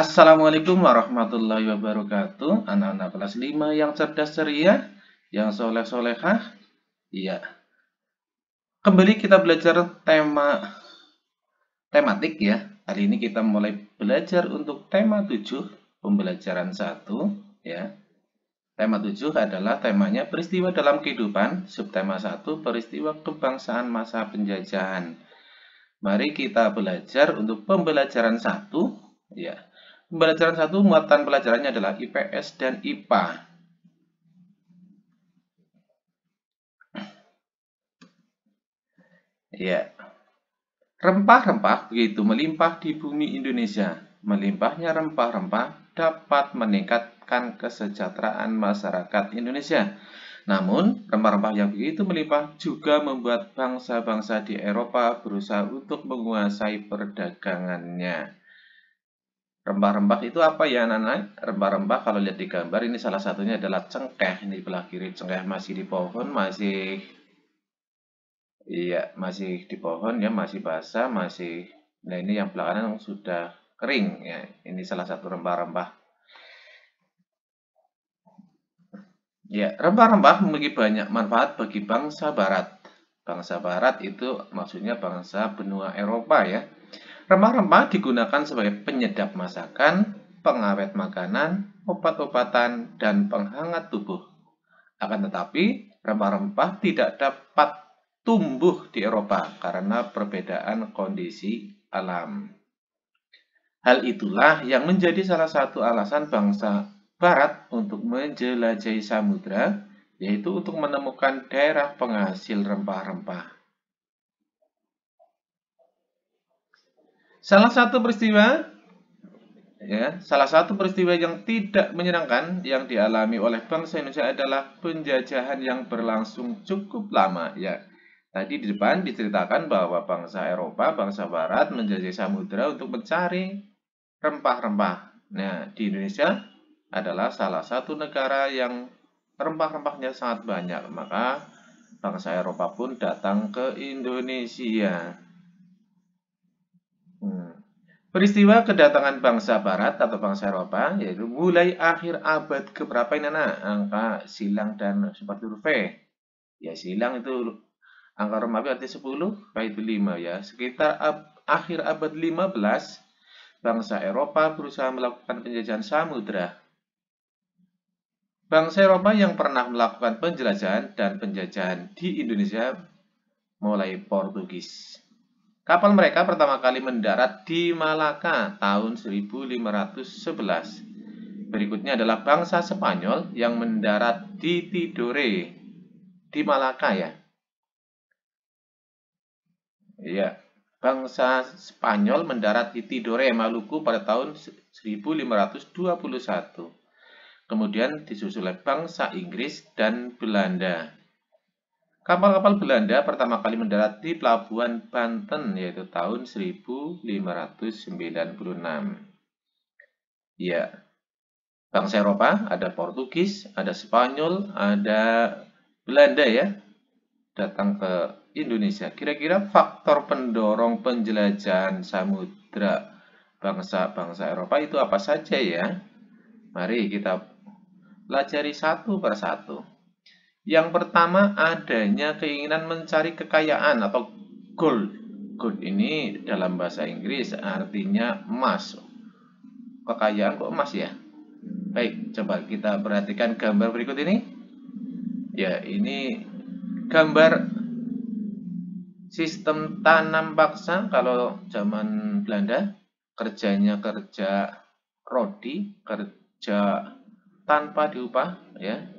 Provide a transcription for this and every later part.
Assalamualaikum warahmatullahi wabarakatuh. Anak-anak kelas 5 yang cerdas ceria, yang soleh-solehah. Iya. Kembali kita belajar tematik ya. Hari ini kita mulai belajar untuk tema 7, pembelajaran 1 ya. Tema 7 adalah temanya peristiwa dalam kehidupan, subtema 1 peristiwa kebangsaan masa penjajahan. Mari kita belajar untuk pembelajaran 1 ya. Pembelajaran 1 muatan pelajarannya adalah IPS dan IPA. Ya. Rempah-rempah begitu melimpah di bumi Indonesia. Melimpahnya rempah-rempah dapat meningkatkan kesejahteraan masyarakat Indonesia. Namun, rempah-rempah yang begitu melimpah juga membuat bangsa-bangsa di Eropa berusaha untuk menguasai perdagangannya. Rempah-rempah itu apa ya anak-anak? Rempah-rempah kalau lihat di gambar ini salah satunya adalah cengkeh. Ini di belah kiri cengkeh masih di pohon, masih di pohon ya, masih basah, masih. Nah, ini yang belakangan sudah kering ya. Ini salah satu rempah-rempah. Ya, rempah-rempah memiliki banyak manfaat bagi bangsa barat. Bangsa barat itu maksudnya bangsa benua Eropa ya. Rempah-rempah digunakan sebagai penyedap masakan, pengawet makanan, obat-obatan, dan penghangat tubuh. Akan tetapi, rempah-rempah tidak dapat tumbuh di Eropa karena perbedaan kondisi alam. Hal itulah yang menjadi salah satu alasan bangsa Barat untuk menjelajahi samudra, yaitu untuk menemukan daerah penghasil rempah-rempah. Salah satu peristiwa yang tidak menyenangkan yang dialami oleh bangsa Indonesia adalah penjajahan yang berlangsung cukup lama ya. Tadi di depan diceritakan bahwa bangsa Eropa, bangsa Barat menjajah samudera untuk mencari rempah-rempah. Nah, di Indonesia adalah salah satu negara yang rempah-rempahnya sangat banyak. Maka bangsa Eropa pun datang ke Indonesia. Peristiwa kedatangan bangsa Barat atau bangsa Eropa yaitu mulai akhir abad keberapa ini anak? Angka silang dan seperti huruf V. Ya, silang itu angka Romawi arti 10, V itu 5 ya. Sekitar akhir abad 15, bangsa Eropa berusaha melakukan penjajahan samudera. Bangsa Eropa yang pernah melakukan penjelajahan dan penjajahan di Indonesia mulai Portugis. Kapal mereka pertama kali mendarat di Malaka tahun 1511. Berikutnya adalah bangsa Spanyol yang mendarat di Tidore, di Malaka ya. Iya, bangsa Spanyol mendarat di Tidore, Maluku pada tahun 1521. Kemudian disusul oleh bangsa Inggris dan Belanda. Kapal-kapal Belanda pertama kali mendarat di pelabuhan Banten yaitu tahun 1596. Ya, bangsa Eropa ada Portugis, ada Spanyol, ada Belanda ya, datang ke Indonesia. Kira-kira faktor pendorong penjelajahan samudra bangsa-bangsa Eropa itu apa saja ya? Mari kita pelajari satu persatu. Yang pertama adanya keinginan mencari kekayaan atau gold. Gold ini dalam bahasa Inggris artinya emas. Kekayaan kok emas ya? Baik, coba kita perhatikan gambar berikut ini. Ya, ini gambar sistem tanam paksa kalau zaman Belanda. Kerjanya kerja rodi, kerja tanpa diupah ya.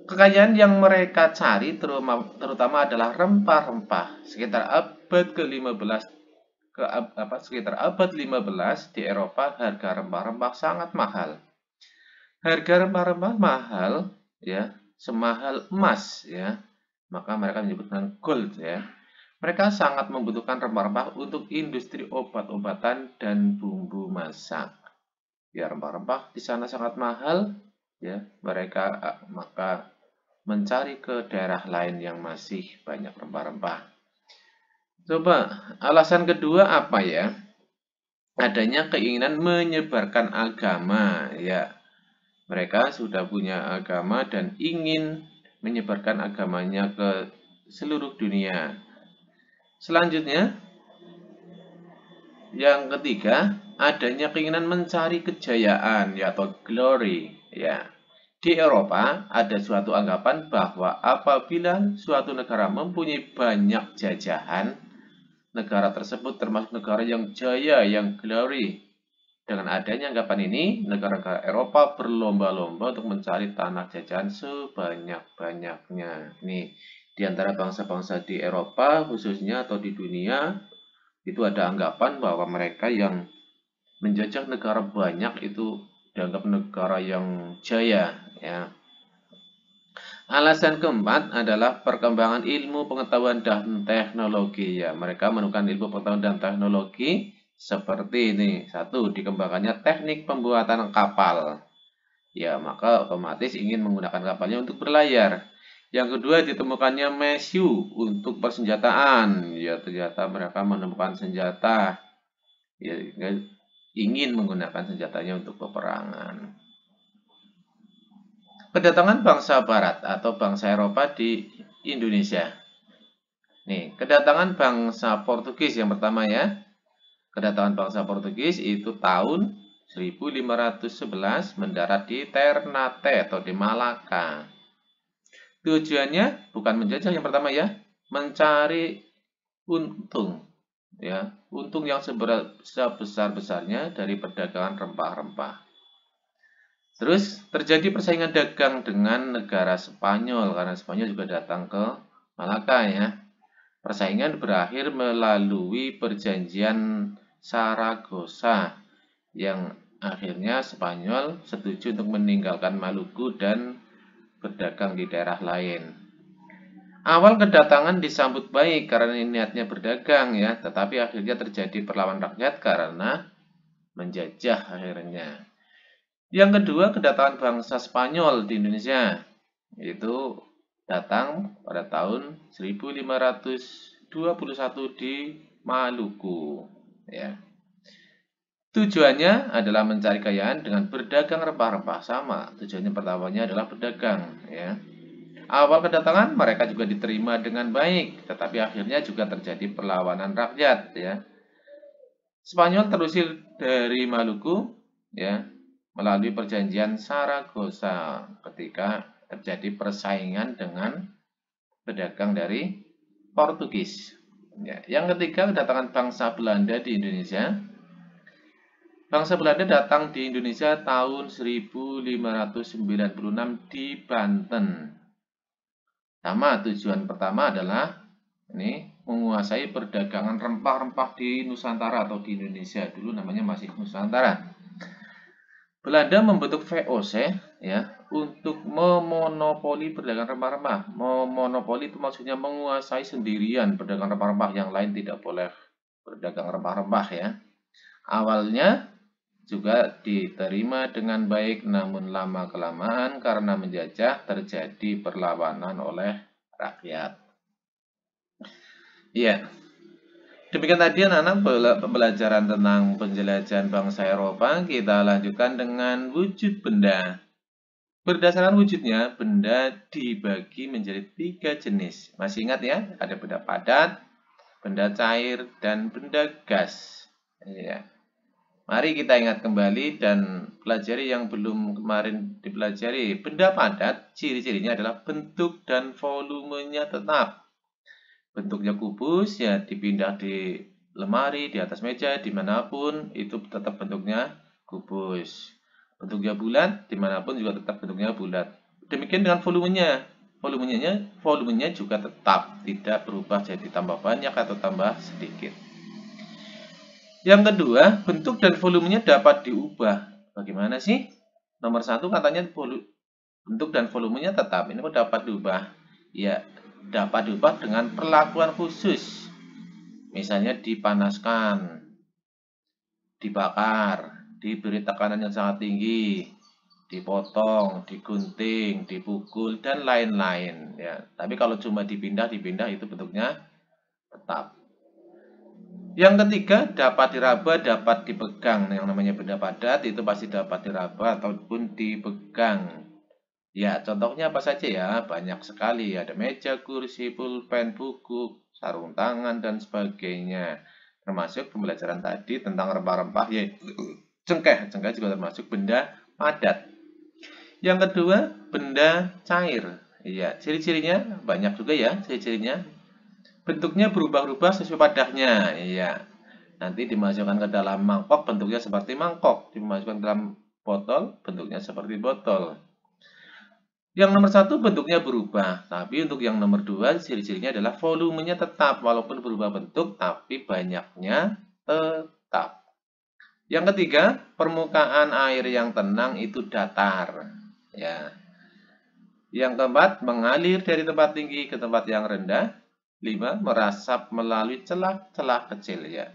Kekayaan yang mereka cari terutama adalah rempah-rempah. Sekitar abad ke-15 sekitar abad 15 di Eropa harga rempah-rempah sangat mahal. Harga rempah-rempah mahal ya, semahal emas ya. Maka mereka menyebutkan gold ya. Mereka sangat membutuhkan rempah-rempah untuk industri obat-obatan dan bumbu masak. Ya, rempah-rempah di sana sangat mahal ya. Mereka maka mencari ke daerah lain yang masih banyak rempah-rempah. Coba alasan kedua apa ya? adanya keinginan menyebarkan agama, ya. Mereka sudah punya agama dan ingin menyebarkan agamanya ke seluruh dunia. Selanjutnya, yang ketiga, adanya keinginan mencari kejayaan, ya, atau glory, ya. Di Eropa, ada suatu anggapan bahwa apabila suatu negara mempunyai banyak jajahan, negara tersebut termasuk negara yang jaya, yang glory. Dengan adanya anggapan ini, negara-negara Eropa berlomba-lomba untuk mencari tanah jajahan sebanyak-banyaknya. Nih, di antara bangsa-bangsa di Eropa khususnya atau di dunia, itu ada anggapan bahwa mereka yang menjajah negara banyak itu dianggap negara yang jaya, ya. Alasan keempat adalah perkembangan ilmu pengetahuan dan teknologi, ya. Mereka menemukan ilmu pengetahuan dan teknologi seperti ini. Satu, dikembangkannya teknik pembuatan kapal. Ya, maka otomatis ingin menggunakan kapalnya untuk berlayar. Yang kedua, ditemukannya mesiu untuk persenjataan. Ya, ternyata mereka menemukan senjata. Ya, ingin menggunakan senjatanya untuk peperangan. Kedatangan bangsa Barat atau bangsa Eropa di Indonesia. Nih, kedatangan bangsa Portugis yang pertama, ya. Kedatangan bangsa Portugis itu tahun 1511 mendarat di Ternate atau di Malaka. Tujuannya bukan menjajah yang pertama, ya, mencari untung, ya, untung yang sebesar-besarnya dari perdagangan rempah-rempah. Terus terjadi persaingan dagang dengan negara Spanyol karena Spanyol juga datang ke Malaka, ya. Persaingan berakhir melalui perjanjian Saragossa yang akhirnya Spanyol setuju untuk meninggalkan Maluku dan berdagang di daerah lain. Awal kedatangan disambut baik karena niatnya berdagang, ya, tetapi akhirnya terjadi perlawanan rakyat karena menjajah akhirnya. Yang kedua, kedatangan bangsa Spanyol di Indonesia itu datang pada tahun 1521 di Maluku, ya. Tujuannya adalah mencari kekayaan dengan berdagang rempah-rempah. Sama, tujuannya pertamanya adalah berdagang, ya. Awal kedatangan mereka juga diterima dengan baik, tetapi akhirnya juga terjadi perlawanan rakyat, ya. Spanyol terusir dari Maluku, ya, melalui perjanjian Saragossa ketika terjadi persaingan dengan pedagang dari Portugis. Ya. Yang ketiga, kedatangan bangsa Belanda di Indonesia. Bangsa Belanda datang di Indonesia tahun 1596 di Banten. Sama, tujuan pertama adalah ini menguasai perdagangan rempah-rempah di Nusantara atau di Indonesia. Dulu namanya masih Nusantara. Belanda membentuk VOC, ya, untuk memonopoli perdagangan rempah-rempah. Memonopoli itu maksudnya menguasai sendirian perdagangan rempah-rempah, yang lain tidak boleh berdagang rempah-rempah, ya. Awalnya juga diterima dengan baik, namun lama-kelamaan karena menjajah terjadi perlawanan oleh rakyat. Iya. Demikian tadi anak-anak pembelajaran tentang penjelajahan bangsa Eropa. Kita lanjutkan dengan wujud benda. Berdasarkan wujudnya, benda dibagi menjadi 3 jenis. Masih ingat, ya? Ada benda padat, benda cair, dan benda gas. Ya. Mari kita ingat kembali dan pelajari yang belum kemarin dipelajari. Benda padat, ciri-cirinya adalah bentuk dan volumenya tetap. Bentuknya kubus, ya, dipindah di lemari, di atas meja, dimanapun itu tetap bentuknya kubus. Bentuknya bulat, dimanapun juga tetap bentuknya bulat. Demikian dengan volumenya. Volumenya juga tetap tidak berubah jadi tambah banyak atau tambah sedikit. Yang kedua, bentuk dan volumenya dapat diubah. Bagaimana sih? Nomor 1 katanya bentuk dan volumenya tetap. Ini kok dapat diubah? Ya, dapat diubah dengan perlakuan khusus. Misalnya dipanaskan, dibakar, diberi tekanan yang sangat tinggi, dipotong, digunting, dipukul, dan lain-lain, ya. Tapi kalau cuma dipindah itu bentuknya tetap. Yang ketiga, dapat diraba, dapat dipegang. Yang namanya benda padat itu pasti dapat diraba ataupun dipegang. Ya, contohnya apa saja ya? Banyak sekali. Ada meja, kursi, pulpen, buku, sarung tangan, dan sebagainya. Termasuk pembelajaran tadi tentang rempah-rempah, yaitu cengkeh. Cengkeh juga termasuk benda padat. Yang kedua, benda cair. Iya, ciri-cirinya banyak juga ya, ciri-cirinya. Bentuknya berubah-ubah sesuai padahnya. Iya. Nanti dimasukkan ke dalam mangkok, bentuknya seperti mangkok. Dimasukkan ke dalam botol, bentuknya seperti botol. Yang nomor satu bentuknya berubah, tapi untuk yang nomor dua ciri-cirinya adalah volumenya tetap, walaupun berubah bentuk, tapi banyaknya tetap. Yang ketiga, permukaan air yang tenang itu datar. Ya. Yang keempat, mengalir dari tempat tinggi ke tempat yang rendah. 5. Meresap melalui celah-celah kecil ya.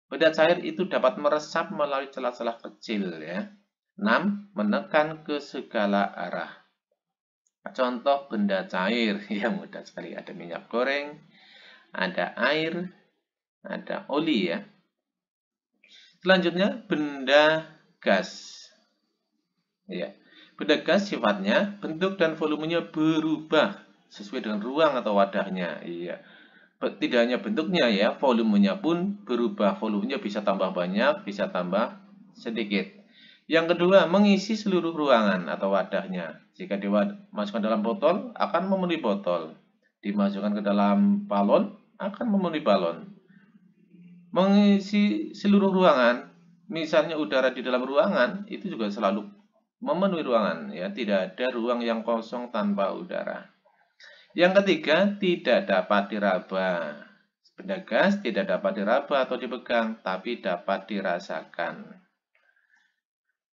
Benda cair itu dapat meresap melalui celah-celah kecil ya. 6. Menekan ke segala arah. Contoh benda cair yang mudah sekali, ada minyak goreng, ada air, ada oli ya. Selanjutnya benda gas. Ya. Benda gas sifatnya bentuk dan volumenya berubah sesuai dengan ruang atau wadahnya. Iya. Tidak hanya bentuknya ya, volumenya pun berubah. Volumenya bisa tambah banyak, bisa tambah sedikit. Yang kedua, mengisi seluruh ruangan atau wadahnya. Jika dimasukkan dalam botol, akan memenuhi botol. Dimasukkan ke dalam balon, akan memenuhi balon. Mengisi seluruh ruangan, misalnya udara di dalam ruangan, itu juga selalu memenuhi ruangan. Ya, tidak ada ruang yang kosong tanpa udara. Yang ketiga, tidak dapat diraba. Benda gas tidak dapat diraba atau dipegang, tapi dapat dirasakan.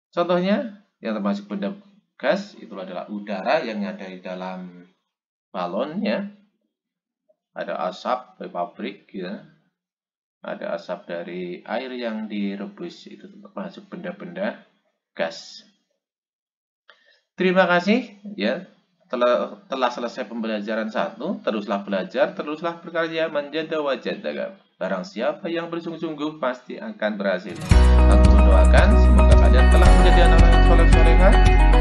Contohnya, yang termasuk benda gas itu adalah udara yang ada di dalam balonnya. Ada asap dari pabrik, ya. Ada asap dari air yang direbus, itu termasuk benda-benda gas. Terima kasih, ya. Telah selesai pembelajaran 1, teruslah belajar, teruslah berkarya, manjada wajada. Barang siapa yang bersungguh-sungguh pasti akan berhasil. Aku mendoakan semoga kalian telah menjadi anak-anak yang soleh-solehah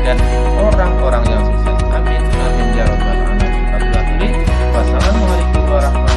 dan orang-orang yang sukses. Amin. Amin ya rabbal alamin. Wassalamualaikum warahmatullahi wabarakatuh.